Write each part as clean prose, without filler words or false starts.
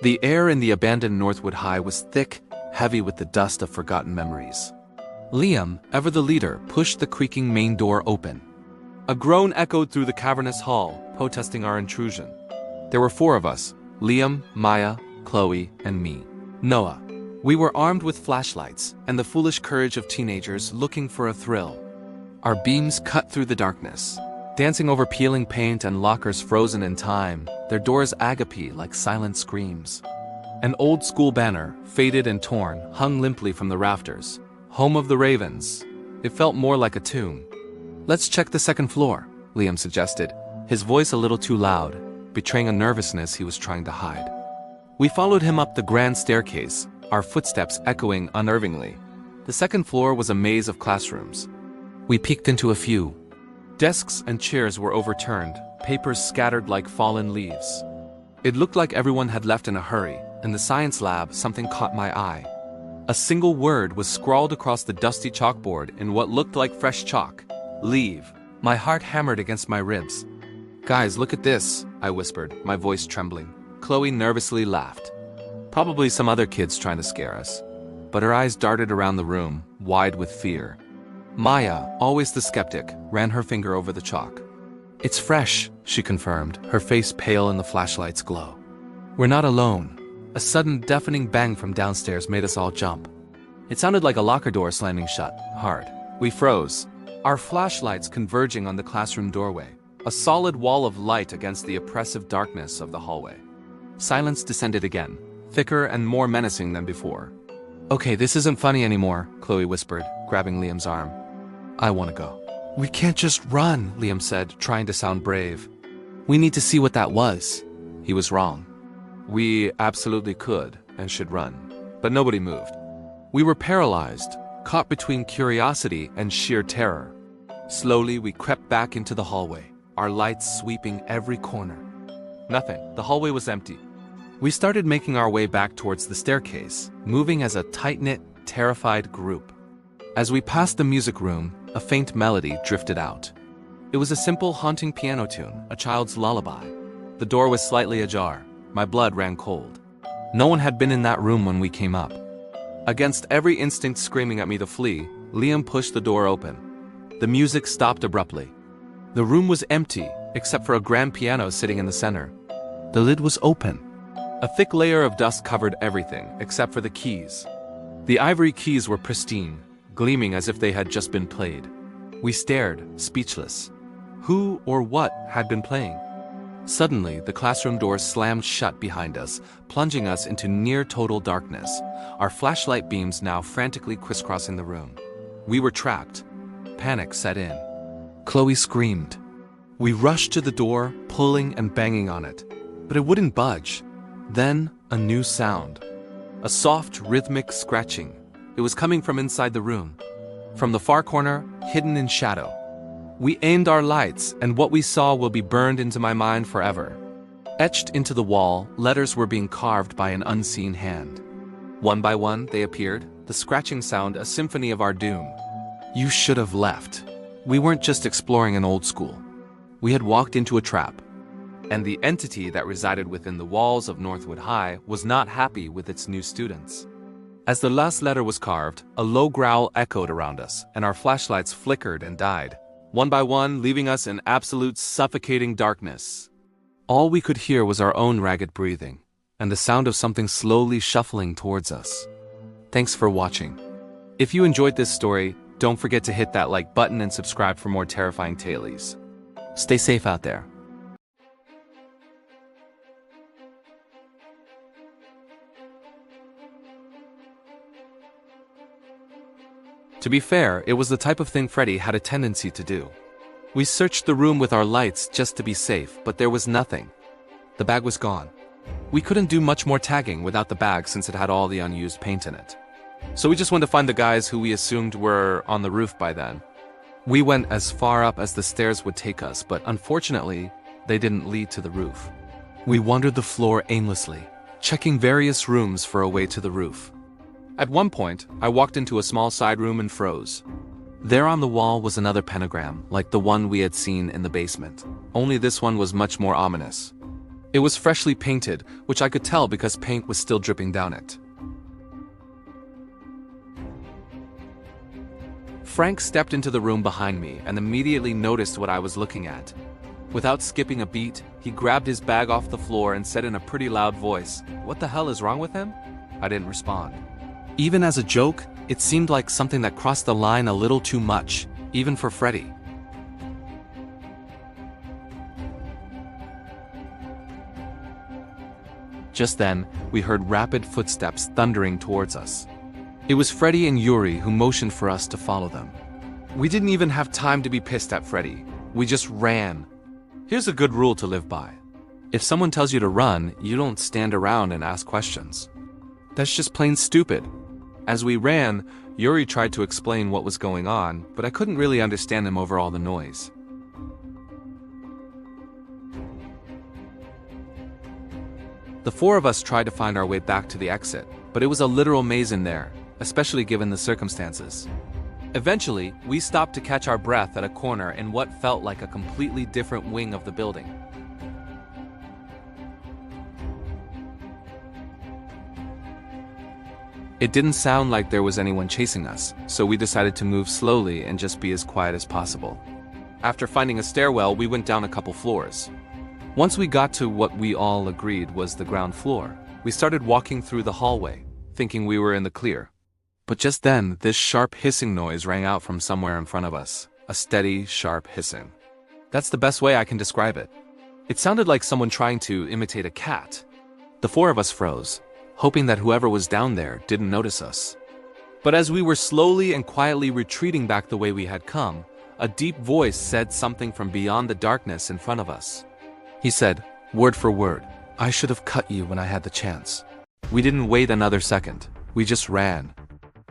The air in the abandoned Northwood High was thick, heavy with the dust of forgotten memories. Liam, ever the leader, pushed the creaking main door open. A groan echoed through the cavernous hall, protesting our intrusion. There were 4 of us: Liam, Maya, Chloe, and me. Noah. We were armed with flashlights and the foolish courage of teenagers looking for a thrill. Our beams cut through the darkness, dancing over peeling paint and lockers frozen in time, their doors agape like silent screams. An old school banner, faded and torn, hung limply from the rafters. Home of the Ravens. It felt more like a tomb. "Let's check the second floor," Liam suggested, his voice a little too loud, betraying a nervousness he was trying to hide. We followed him up the grand staircase, our footsteps echoing unnervingly. The second floor was a maze of classrooms. We peeked into a few. Desks and chairs were overturned, papers scattered like fallen leaves. It looked like everyone had left in a hurry. In the science lab, something caught my eye. A single word was scrawled across the dusty chalkboard in what looked like fresh chalk. Leave. My heart hammered against my ribs. "Guys, look at this," I whispered, my voice trembling. Chloe nervously laughed. Probably some other kids trying to scare us. But her eyes darted around the room, wide with fear. Maya, always the skeptic, ran her finger over the chalk. "It's fresh," she confirmed, her face pale in the flashlight's glow. "We're not alone." A sudden deafening bang from downstairs made us all jump. It sounded like a locker door slamming shut, hard. We froze, our flashlights converging on the classroom doorway, a solid wall of light against the oppressive darkness of the hallway. Silence descended again, thicker and more menacing than before. "Okay, this isn't funny anymore," Chloe whispered, grabbing Liam's arm. "I want to go." "We can't just run," Liam said, trying to sound brave. "We need to see what that was." He was wrong. We absolutely could and should run, but nobody moved. We were paralyzed, caught between curiosity and sheer terror. Slowly, we crept back into the hallway, our lights sweeping every corner. Nothing. The hallway was empty. We started making our way back towards the staircase, moving as a tight-knit, terrified group. As we passed the music room, a faint melody drifted out. It was a simple, haunting piano tune, a child's lullaby. The door was slightly ajar. My blood ran cold. No one had been in that room when we came up. Against every instinct screaming at me to flee, Liam pushed the door open. The music stopped abruptly. The room was empty, except for a grand piano sitting in the center. The lid was open. A thick layer of dust covered everything, except for the keys. The ivory keys were pristine, gleaming as if they had just been played. We stared, speechless. Who or what had been playing? Suddenly, the classroom doors slammed shut behind us, plunging us into near-total darkness, our flashlight beams now frantically crisscrossing the room. We were trapped. Panic set in. Chloe screamed. We rushed to the door, pulling and banging on it, but it wouldn't budge. Then, a new sound. A soft, rhythmic scratching. It was coming from inside the room. From the far corner, hidden in shadow. We aimed our lights, and what we saw will be burned into my mind forever. Etched into the wall, letters were being carved by an unseen hand. One by one, they appeared, the scratching sound a symphony of our doom. You should have left. We weren't just exploring an old school. We had walked into a trap. And the entity that resided within the walls of Northwood High was not happy with its new students. As the last letter was carved, a low growl echoed around us, and our flashlights flickered and died. One by one, leaving us in absolute suffocating darkness. All we could hear was our own ragged breathing, and the sound of something slowly shuffling towards us. Thanks for watching. If you enjoyed this story, don't forget to hit that like button and subscribe for more terrifying tales. Stay safe out there. To be fair, it was the type of thing Freddy had a tendency to do. We searched the room with our lights just to be safe, but there was nothing. The bag was gone. We couldn't do much more tagging without the bag since it had all the unused paint in it. So we just went to find the guys who we assumed were on the roof by then. We went as far up as the stairs would take us, but unfortunately, they didn't lead to the roof. We wandered the floor aimlessly, checking various rooms for a way to the roof. At one point, I walked into a small side room and froze. There on the wall was another pentagram, like the one we had seen in the basement. Only this one was much more ominous. It was freshly painted, which I could tell because paint was still dripping down it. Frank stepped into the room behind me and immediately noticed what I was looking at. Without skipping a beat, he grabbed his bag off the floor and said in a pretty loud voice, "What the hell is wrong with him?" I didn't respond. Even as a joke, it seemed like something that crossed the line a little too much, even for Freddy. Just then, we heard rapid footsteps thundering towards us. It was Freddy and Yuri who motioned for us to follow them. We didn't even have time to be pissed at Freddy. We just ran. Here's a good rule to live by. If someone tells you to run, you don't stand around and ask questions. That's just plain stupid. As we ran, Yuri tried to explain what was going on, but I couldn't really understand him over all the noise. The four of us tried to find our way back to the exit, but it was a literal maze in there, especially given the circumstances. Eventually, we stopped to catch our breath at a corner in what felt like a completely different wing of the building. It didn't sound like there was anyone chasing us, so we decided to move slowly and just be as quiet as possible. After finding a stairwell, we went down a couple floors. Once we got to what we all agreed was the ground floor, we started walking through the hallway, thinking we were in the clear. But just then, this sharp hissing noise rang out from somewhere in front of us. A steady, sharp hissing. That's the best way I can describe it. It sounded like someone trying to imitate a cat. The four of us froze, hoping that whoever was down there didn't notice us. But as we were slowly and quietly retreating back the way we had come, a deep voice said something from beyond the darkness in front of us. He said, word for word, "I should have cut you when I had the chance." We didn't wait another second. We just ran.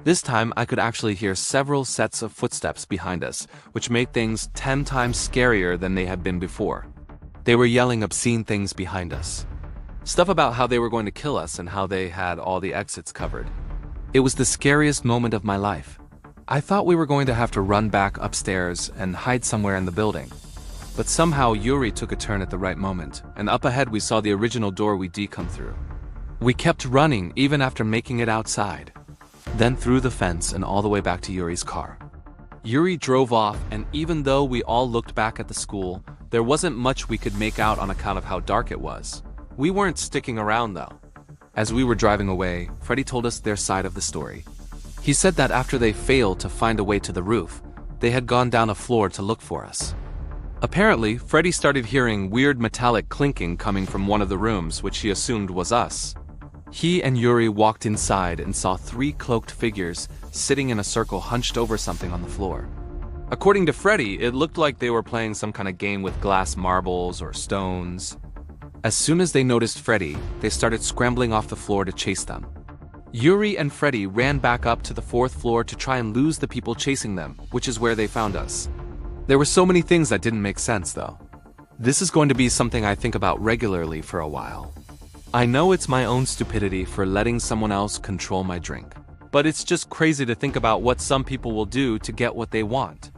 This time, I could actually hear several sets of footsteps behind us, which made things 10 times scarier than they had been before. They were yelling obscene things behind us. Stuff about how they were going to kill us and how they had all the exits covered. It was the scariest moment of my life. I thought we were going to have to run back upstairs and hide somewhere in the building. But somehow Yuri took a turn at the right moment, and up ahead we saw the original door we'd come through. We kept running even after making it outside. Then through the fence and all the way back to Yuri's car. Yuri drove off, and even though we all looked back at the school, there wasn't much we could make out on account of how dark it was. We weren't sticking around though. As we were driving away, Freddy told us their side of the story. He said that after they failed to find a way to the roof, they had gone down a floor to look for us. Apparently, Freddy started hearing weird metallic clinking coming from one of the rooms, which he assumed was us. He and Yuri walked inside and saw 3 cloaked figures sitting in a circle hunched over something on the floor. According to Freddy, it looked like they were playing some kind of game with glass marbles or stones. As soon as they noticed Freddy, they started scrambling off the floor to chase them. Yuri and Freddy ran back up to the 4th floor to try and lose the people chasing them, which is where they found us. There were so many things that didn't make sense though. This is going to be something I think about regularly for a while. I know it's my own stupidity for letting someone else control my drink, but it's just crazy to think about what some people will do to get what they want.